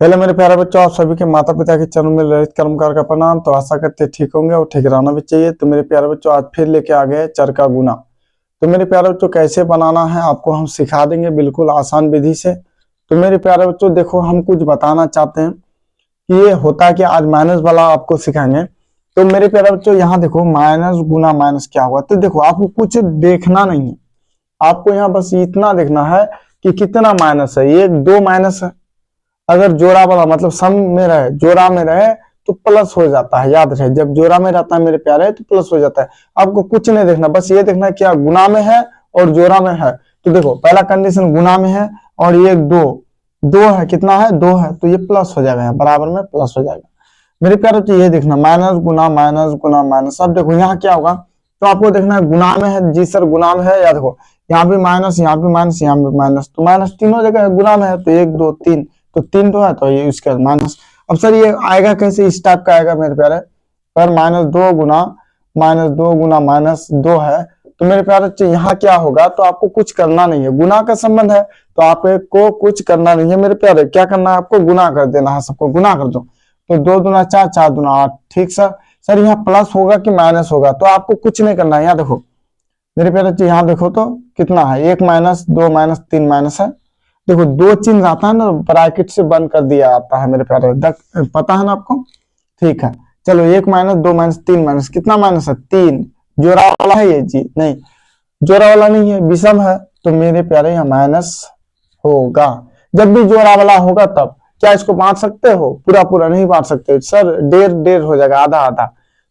Hello मेरे प्यारे बच्चों, आप सभी के माता पिता के चरणों में ललित कर्मकार का प्रणाम। तो आशा करते ठीक होंगे और ठीक रहना भी चाहिए। तो मेरे प्यारे बच्चों, आज फिर लेके आ गए चर का गुना। तो मेरे प्यारे बच्चों, कैसे बनाना है आपको हम सिखा देंगे बिल्कुल आसान विधि से। तो मेरे प्यारे बच्चों देखो, हम कुछ बताना चाहते हैं कि ये होता है कि आज माइनस वाला आपको सिखाएंगे। तो मेरे प्यारे बच्चों यहाँ देखो, माइनस गुना माइनस क्या हुआ। तो देखो, आपको कुछ देखना नहीं है, आपको यहाँ बस इतना देखना है कि कितना माइनस है। ये दो माइनस है, अगर जोड़ा वाला मतलब सम में रहे, जोड़ा में रहे तो प्लस हो जाता है। याद रहे, जब जोड़ा में रहता है मेरे प्यारे तो प्लस हो जाता है। आपको कुछ नहीं देखना, बस ये देखना है क्या गुना में है और जोड़ा में है। तो देखो, पहला कंडीशन गुना में है और ये दो है, कितना है, दो है, तो ये प्लस हो जाएगा, यहाँ बराबर में प्लस हो जाएगा। मेरे प्यारे तो ये देखना माइनस गुना माइनस। अब देखो यहाँ क्या होगा, तो आपको देखना है गुना में है जी सर, गुना में है। या देखो यहाँ भी माइनस, यहाँ भी माइनस, यहाँ भी माइनस, तो माइनस तीनों जगह है, गुना में है तो एक दो तीन, तो तीन तो है तो ये इसका माइनस। अब सर ये आएगा कैसे, इस टाइप का आएगा मेरे प्यारे, पर माइनस दो गुना माइनस दो है। तो मेरे प्यारे यहाँ क्या होगा, तो आपको कुछ करना नहीं है, गुना का संबंध है तो आपको कुछ करना नहीं है मेरे प्यारे। क्या करना है आपको, गुना कर देना है, सबको गुना कर दो। तो दो दूना चार, चार दूना आठ। ठीक सर यहाँ प्लस होगा कि माइनस होगा, तो आपको कुछ नहीं करना है। यहाँ देखो मेरे प्यारे, यहाँ देखो तो कितना है, एक माइनस, दो माइनस, तीन माइनस है। देखो दो चिन्ह आता है ना, ब्रैकेट से बंद कर दिया आता है मेरे प्यारे, पता है ना आपको। ठीक है, चलो एक माइनस, दो माइनस, तीन माइनस, कितना माइनस है, तीन। जोड़ा वाला है ये जी, नहीं जोड़ा वाला नहीं है, विषम है, तो मेरे प्यारे यहाँ माइनस होगा। जब भी जोड़ा वाला होगा तब क्या इसको बांट सकते हो, पूरा पूरा नहीं बांट सकते सर, डेढ़ डेढ़ हो जाएगा, आधा आधा।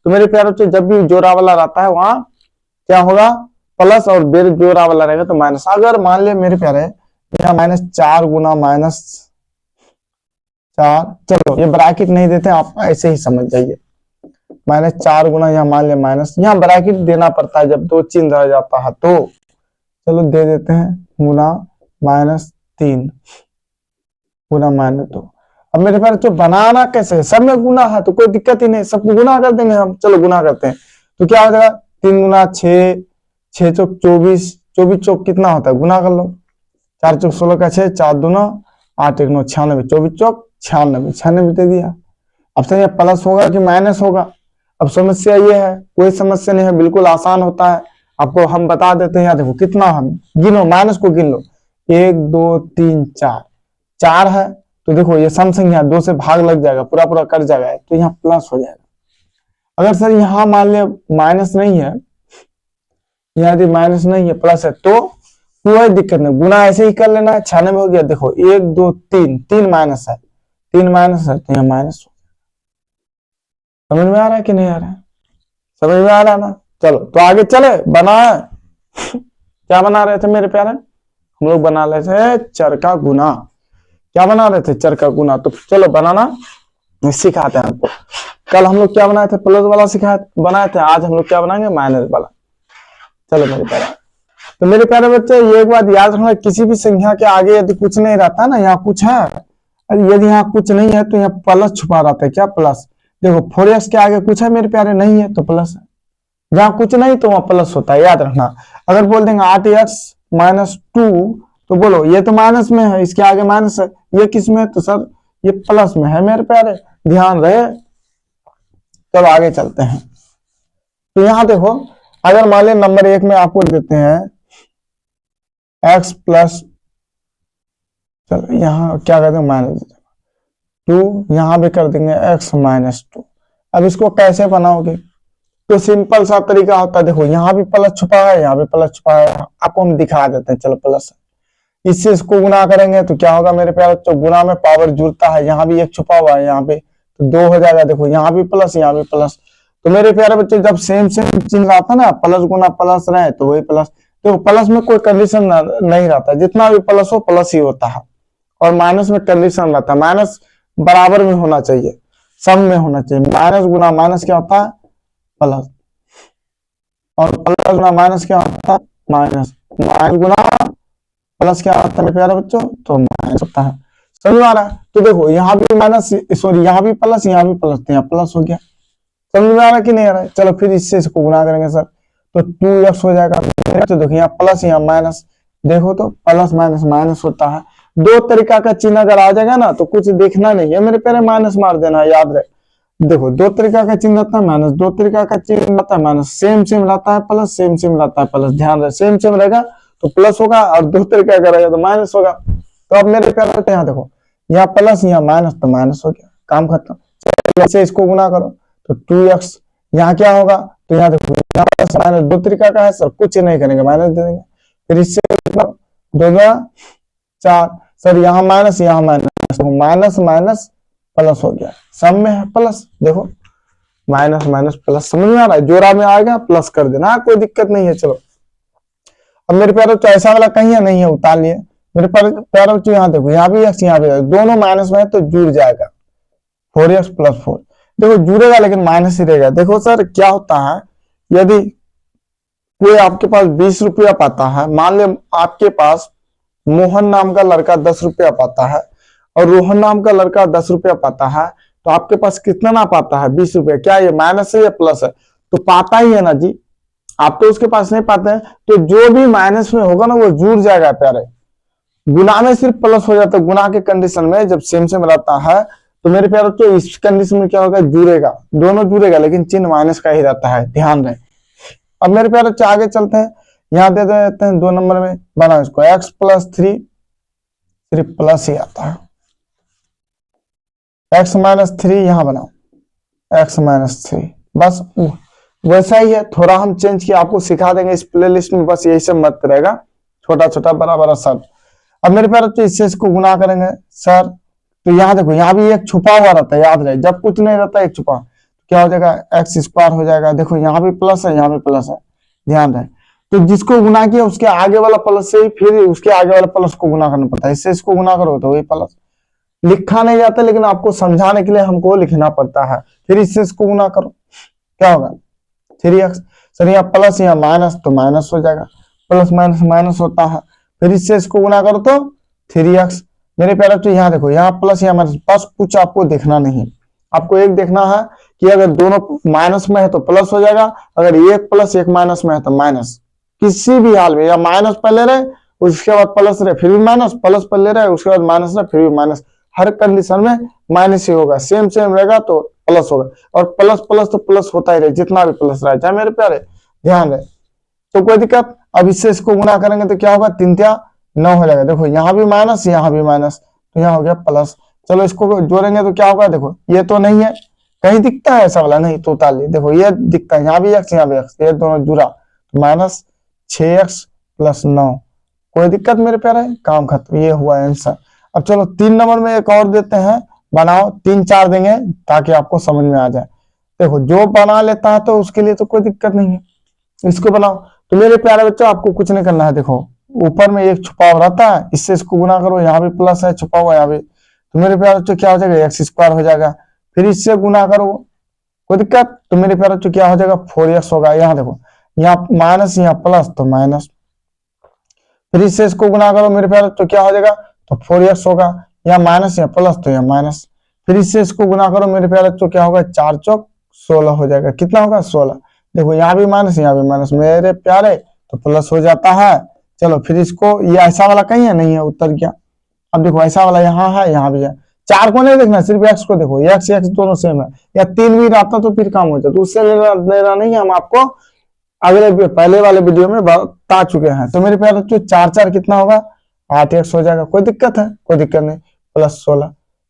तो मेरे प्यारे जब भी जोड़ा वाला रहता है वहां क्या होगा, प्लस, और बेर जोड़ा वाला रहेगा तो माइनस। अगर मान ले मेरे प्यारे यहाँ माइनस चार गुना माइनस चार, चलो ये ब्रैकेट नहीं देते, आप ऐसे ही समझ जाइए। माइनस चार गुना, यहाँ मान ले माइनस, यहाँ ब्रैकेट देना पड़ता है जब दो चिन्ह रह जाता है तो। चलो दे देते हैं गुना माइनस तीन गुना माइनस दो। अब मेरे पास जो बनाना कैसे है, सब में गुना है तो कोई दिक्कत ही नहीं, सबको गुना कर देंगे हम। चलो गुना करते हैं तो क्या हो जाएगा, तीन गुना छह, छह चौक चौबीस, चौबीस चौक कितना होता है, गुना कर लो। चार चौक 16 का 6, चार दूना आठ, एक नौ 96, चौबीस चौक 96, 96 दे दिया। अब सर ये प्लस होगा कि माइनस होगा, अब समस्या ये है, कोई समस्या नहीं है, बिल्कुल आसान होता है, आपको हम बता देते हैं। देखो कितना, हम गिनो, माइनस को गिन लो, एक दो तीन चार, चार है तो देखो ये सम संख्या, दो से भाग लग जाएगा, पूरा पूरा कट जाएगा तो यहाँ प्लस हो जाएगा। अगर सर यहाँ मान लिया माइनस नहीं है, यहाँ यदि माइनस नहीं है प्लस है तो कोई दिक्कत नहीं, गुना ऐसे ही कर लेना है। 96 हो गया, देखो एक दो तीन, तीन माइनस है, तीन माइनस है तो यहाँ माइनस। समझ में आ रहा है कि नहीं आ रहा है, समझ में आ रहा है ना। चलो तो आगे चले, बना क्या बना रहे थे मेरे प्यारे, हम लोग बना रहे थे चर का गुना। क्या बना रहे थे, चर का गुना। तो चलो बनाना सिखाते हैं आपको। कल हम लोग क्या बनाए थे, प्लस वाला बनाए थे, आज हम लोग क्या बनाएंगे, माइनस वाला। चलो मेरे प्यारे, तो मेरे प्यारे बच्चे ये एक बात याद रखना, किसी भी संख्या के आगे यदि कुछ नहीं रहता ना, यहाँ कुछ है, यदि यहाँ कुछ नहीं है तो यहाँ प्लस छुपा रहता है। क्या प्लस, देखो 4x के आगे कुछ है मेरे प्यारे, नहीं है तो प्लस है, जहां कुछ नहीं तो वहां प्लस होता है, याद रखना। अगर बोल देंगे 8x माइनस 2 तो बोलो ये तो माइनस में है, इसके आगे माइनस है, ये किस में है, तो सर ये प्लस में है मेरे प्यारे, ध्यान रहे। चलो आगे चलते हैं। तो यहाँ देखो, अगर मान लें नंबर 1 में आपको देते हैं x प्लस, चलो यहाँ क्या कर देंगे, माइनस 2, यहाँ भी कर देंगे x माइनस 2। अब इसको कैसे बनाओगे, तो सिंपल सा तरीका होता है, देखो यहाँ भी प्लस छुपा है, यहाँ भी प्लस छुपा है, आपको हम दिखा देते हैं। चलो प्लस, इससे इसको गुना करेंगे तो क्या होगा मेरे प्यारे, तो गुना में पावर जुड़ता है, यहाँ भी एक छुपा हुआ है, यहाँ पे तो दो हो जाएगा। देखो यहाँ भी प्लस, यहाँ भी प्लस। तो मेरे प्यारे बच्चे जब सेम सेम चिन्ह आता है ना, प्लस गुना प्लस रहे तो वही प्लस। तो प्लस में कोई कंडीशन नहीं रहता, जितना भी प्लस हो प्लस ही होता है, और माइनस में कंडीशन रहता है, माइनस बराबर में होना चाहिए, सम में होना चाहिए। माइनस गुना माइनस क्या होता है, प्लस, और प्लस गुना माइनस क्या होता है, माइनस। माइनस गुना प्लस क्या होता है प्यारे बच्चों, तो माइनस होता है। समझ आ रहा है। तो देखो यहाँ भी माइनस, सॉरी यहाँ भी प्लस, यहाँ भी प्लस, तो यहाँ प्लस हो गया। समझ में आ रहा है कि नहीं आ रहा है। चलो फिर इससे इसको गुना करेंगे सर, तो 2x हो जाएगा। तो देखो यहाँ प्लस यहाँ माइनस, देखो तो प्लस माइनस माइनस होता है, दो तरीका का चिन्ह अगर आ जाएगा ना तो कुछ देखना नहीं है मेरे प्यारे, माइनस मार देना, याद रहे। देखो दो तरीका का चिन्ह रहता है माइनस, दो तरीका का चिन्ह रहता है माइनस, सेम सेम रहता है प्लस, सेम सेम रहता है प्लस। ध्यान रहे, सेम सेम रहेगा तो प्लस होगा और दो तरीका का रहेगा तो माइनस होगा। तो अब मेरे प्यारे यहाँ देखो, यहाँ प्लस यहाँ माइनस तो माइनस हो गया, काम खत्म। से इसको गुना करो तो 2x, यहाँ क्या होगा तो यहाँ देखो माइनस, दो तरीका का है सर, कुछ नहीं करेंगे माइनस दे देंगे। फिर इससे दो 4 सर, यहाँ माइनस यहाँ माइनस, माइनस माइनस प्लस हो गया, सब में है प्लस। देखो माइनस माइनस प्लस, समझ में आ रहा है, जोड़ा में आएगा प्लस कर देना, कोई दिक्कत नहीं है। चलो अब मेरे प्यारे तो ऐसा वाला कहीं है नहीं है, उतार लिए मेरे प्यारे बच्चों। यहाँ देखो यहाँ भी x यहाँ भी दोनों माइनस में है तो जुड़ जाएगा 4x + 4। देखो जुड़ेगा लेकिन माइनस ही रहेगा। देखो सर क्या होता है, यदि कोई आपके पास 20 रुपया पाता है, मान ले आपके पास मोहन नाम का लड़का 10 रुपया पाता है और रोहन नाम का लड़का 10 रुपया पाता है, तो आपके पास कितना ना पाता है 20 रुपया। क्या ये माइनस है या प्लस है? तो पाता ही है ना जी, आप तो उसके पास नहीं पाते हैं। तो जो भी माइनस में होगा ना वो जुड़ जाएगा प्यारे, गुना में सिर्फ प्लस हो जाता है। गुना के कंडीशन में जब सेम सेम रहता है तो मेरे प्यारे तो इस कंडीशन में क्या होगा, जुड़ेगा, दोनों जुड़ेगा लेकिन चिन्ह माइनस का ही रहता है, ध्यान रहे। अब मेरे प्यारे आगे चलते हैं, यहाँ दे देते हैं 2 नंबर में, बनाओ इसको x + 3, सिर्फ प्लस ही आता है, x - 3 यहाँ बनाओ x - 3, बस वैसा ही है, थोड़ा हम चेंज किया, आपको सिखा देंगे इस प्लेलिस्ट में, बस यही सब मत रहेगा, छोटा छोटा बड़ा बड़ा सब। अब मेरे प्यारे तो इससे इसको गुना करेंगे सर, तो यहाँ देखो यहाँ भी एक छुपा हुआ रहता है, याद रहे, जब कुछ नहीं रहता एक छुपा, तो क्या हो जाएगा x² हो जाएगा। देखो यहाँ भी प्लस है यहाँ भी प्लस है, ध्यान रहे। तो जिसको गुना किया उसके आगे वाला प्लस से ही फिर उसके आगे वाला प्लस को गुना करना पड़ता है, इससे इसको गुना करो तो वही प्लस। लिखा नहीं जाता लेकिन आपको समझाने के लिए हमको लिखना पड़ता है। फिर इससे इसको गुना करो, क्या होगा 3x, सर यहाँ प्लस यहाँ माइनस तो माइनस हो जाएगा, प्लस माइनस माइनस होता है। फिर इससे इसको गुना करो तो 3x। मेरे प्यारे तो यहाँ देखो यहाँ प्लस यहाँ माइनस, बस कुछ आपको देखना नहीं, आपको एक देखना है कि अगर दोनों माइनस में है तो प्लस हो जाएगा, अगर एक प्लस एक माइनस में है तो माइनस, किसी भी हाल में, या माइनस पहले रहे उसके बाद प्लस रहे फिर भी माइनस, प्लस पहले रहे उसके बाद माइनस रहे फिर भी माइनस, हर कंडीशन में माइनस ही होगा, सेम सेम रहेगा तो प्लस होगा, और प्लस प्लस तो प्लस होता ही रहे, जितना भी प्लस रहा है मेरे प्यारे, ध्यान रहे। तो कोई दिक्कत, अब इससे इसको गुना करेंगे तो क्या होगा 3 × 9 हो जाएगा। देखो यहाँ भी माइनस यहाँ भी माइनस, तो यहाँ हो गया प्लस। चलो इसको जोड़ेंगे तो क्या होगा, देखो ये तो नहीं है, कहीं दिखता है ऐसा वाला नहीं, तो उतार लिए। देखो ये दिखता है, यहाँ भी x यहाँ भी x, ये दोनों जुड़ा तो -6x + 9, कोई दिक्कत मेरे प्यारे, काम खत्म, ये हुआ आंसर। अब चलो 3 नंबर में एक और देते हैं, बनाओ, 3 4 देंगे ताकि आपको समझ में आ जाए। देखो जो बना लेता है तो उसके लिए तो कोई दिक्कत नहीं है, इसको बनाओ। तो मेरे प्यारे बच्चों आपको कुछ नहीं करना है, देखो ऊपर में एक छुपा हुआ रहता है, इससे इसको गुना करो, यहाँ भी प्लस है छुपा हुआ यहाँ भी, तो मेरे प्यारे बच्चों क्या हो जाएगा x² हो जाएगा। फिर इससे गुना करो, कोई दिक्कत, तो मेरे प्यारे बच्चों क्या हो जाएगा 4x होगा। यहाँ देखो यहाँ माइनस यहाँ प्लस तो माइनस, फिर इससे इसको गुना करो मेरे प्यारे बच्चों क्या हो जाएगा तो 4x होगा, यहाँ माइनस यहाँ प्लस तो यहाँ माइनस, फिर इससे इसको गुना करो मेरे प्यारे बच्चों क्या होगा 4 चौक 16 हो जाएगा। कितना होगा 16। देखो यहाँ भी माइनस यहाँ भी माइनस मेरे प्यारे, तो प्लस हो जाता है। चलो फिर इसको, ये ऐसा वाला कहीं है नहीं है, उत्तर क्या। अब देखो ऐसा वाला यहाँ है यहाँ भी है, 4 को नहीं देखना, सिर्फ x को देखो, x x दोनों सेम है, या 3 भी रहता तो फिर काम हो जाता, तो उससे लेना नहीं है, हम आपको अगले पहले वाले वीडियो में बता चुके हैं। तो मेरे प्यारे बच्चों 4 4 कितना होगा 8x हो जाएगा। कोई दिक्कत है? कोई दिक्कत नहीं, +16।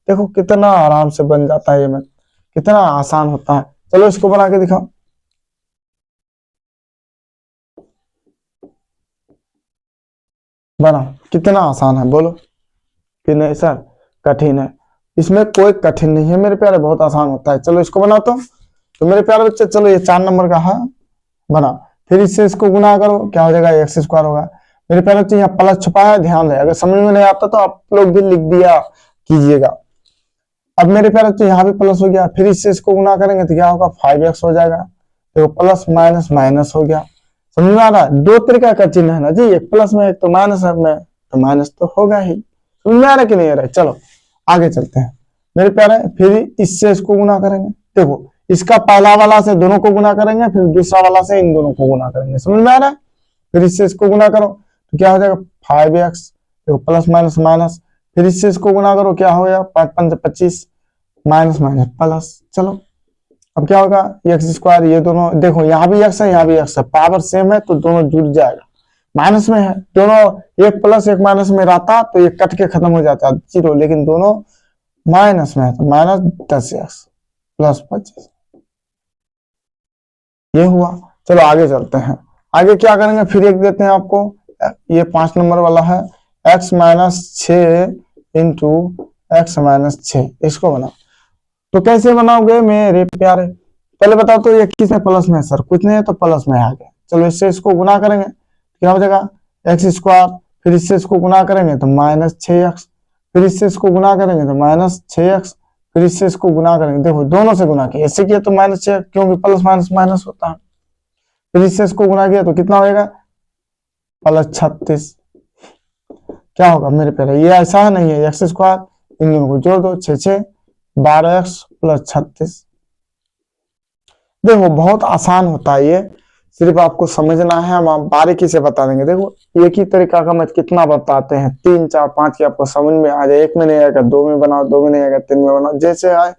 देखो कितना आराम से बन जाता है, ये में कितना आसान होता है। चलो इसको बना के दिखाओ, बना, कितना आसान है, बोलो कि नहीं सर कठिन है? इसमें कोई कठिन नहीं है मेरे प्यारे, बहुत आसान होता है। चलो इसको बनाओ तो मेरे प्यारे बच्चे चलो ये 4 नंबर का है, बना, फिर इससे इसको गुना करो, क्या हो जाएगा x² होगा। मेरे प्यारे बच्चे यहाँ प्लस छुपा है, ध्यान रहे, अगर समझ में नहीं आता तो आप लोग भी लिख दिया कीजिएगा। अब मेरे प्यारे बच्चे यहाँ भी प्लस हो गया, फिर इससे इसको गुना करेंगे तो क्या होगा 5x हो जाएगा। देखो प्लस माइनस माइनस हो गया, समझ में आ रहा है? 2 तरीका का चिन्ह है ना जी, एक प्लस में एक तो माइनस में, तो माइनस तो होगा ही। समझ में आ रहा है कि नहीं आ रहा है? चलो आगे चलते हैं मेरे प्यारे, फिर इससे इसको गुना करेंगे। देखो इसका पहला वाला से दोनों को गुना करेंगे, फिर दूसरा वाला से इन दोनों को गुना करेंगे, समझ में आ रहा है? फिर इससे इसको गुना करो तो क्या हो जाएगा 5x, देखो प्लस माइनस माइनस, फिर इससे इसको गुना करो, क्या हो गया 5 5 25 माइनस माइनस प्लस। चलो अब क्या होगा एक्स स्क्वायर, ये दोनों देखो यहाँ भी एक्स है यहाँ भी एक्स है, पावर सेम है तो दोनों जुड़ जाएगा। माइनस में है दोनों, एक प्लस एक माइनस में रहता तो ये कट के खत्म हो जाता जीरो, लेकिन दोनों माइनस में है तो माइनस 10x प्लस 25 ये हुआ। चलो आगे चलते हैं, आगे क्या करेंगे फिर एक देते हैं आपको, ये 5 नंबर वाला है x minus 6 into x minus 6, इसको बनाओ। तो कैसे बनाओगे मेरे प्यारे, पहले बताओ तो ये किस में प्लस में है सर, कुछ नहीं है तो प्लस में आ गया। चलो इससे इसको गुना करेंगे क्या हो जाएगा एक्स स्क्वायर, फिर इससे इसको गुना करेंगे तो माइनस 6x, फिर इससे इसको गुना करेंगे तो माइनस 6x, फिर इससे इसको गुना करेंगे, देखो दोनों से गुना किया, इससे किया तो माइनस 6 क्योंकि प्लस माइनस माइनस होता है, फिर इससे इसको गुना किया तो कितना होगा प्लस 36। क्या होगा मेरे प्यारे, ये ऐसा है नहीं है एक्स स्क्वायर, इन दोनों को जोड़ दो 6 6 12x प्लस 36। देखो बहुत आसान होता है ये, सिर्फ आपको समझना है, हम आप बारीकी से बता देंगे। देखो एक ही तरीका का मैथ कितना बताते हैं, 3 4 5 की आपको समझ में आ जाए, एक में नहीं आएगा 2 में बनाओ, 2 में नहीं आएगा 3 में बनाओ, जैसे आए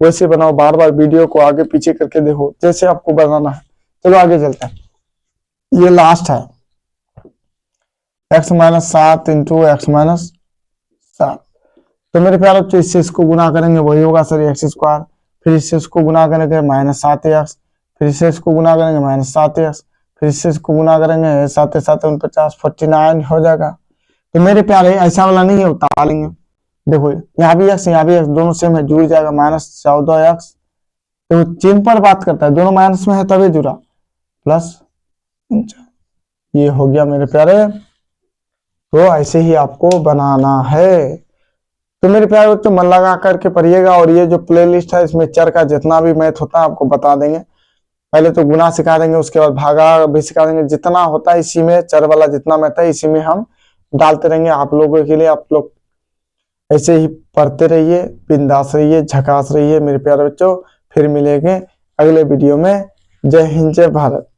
वैसे बनाओ, बार बार वीडियो को आगे पीछे करके देखो जैसे आपको बनाना है। चलो आगे चलते हैं, ये लास्ट है x minus 7 into x minus 7। तो मेरे प्यारे बच्चों इससे इसको गुना करेंगे वही होगा सर एक्स स्क्वायर, फिर इससे इसको गुना करेंगे माइनस 7x, फिर इससे इसको गुना करेंगे माइनस 7x, फिर इससे इसको गुना करेंगे 7 7 49 49 हो जाएगा। तो मेरे प्यारे ऐसा वाला नहीं है, उतार लेंगे, देखो यहाँ भी x यहाँ भी x दोनों सेम है, जुड़ जाएगा माइनस 14x। तो चिन्ह पर बात करता है, दोनों माइनस में है तभी जुड़ा, प्लस ये हो गया मेरे प्यारे। तो ऐसे ही आपको बनाना है। तो मेरे प्यारे बच्चों मन लगा करके पढ़िएगा, और ये जो प्लेलिस्ट है इसमें चर का जितना भी मैथ होता है आपको बता देंगे, पहले तो गुना सिखा देंगे, उसके बाद भागा भी सिखा देंगे, जितना होता है इसी में चर वाला जितना मैथ है इसी में हम डालते रहेंगे आप लोगों के लिए। आप लोग ऐसे ही पढ़ते रहिए, बिंदास रहिए, झकास रहिए मेरे प्यारे बच्चों। फिर मिलेंगे अगले वीडियो में। जय हिंद जय भारत।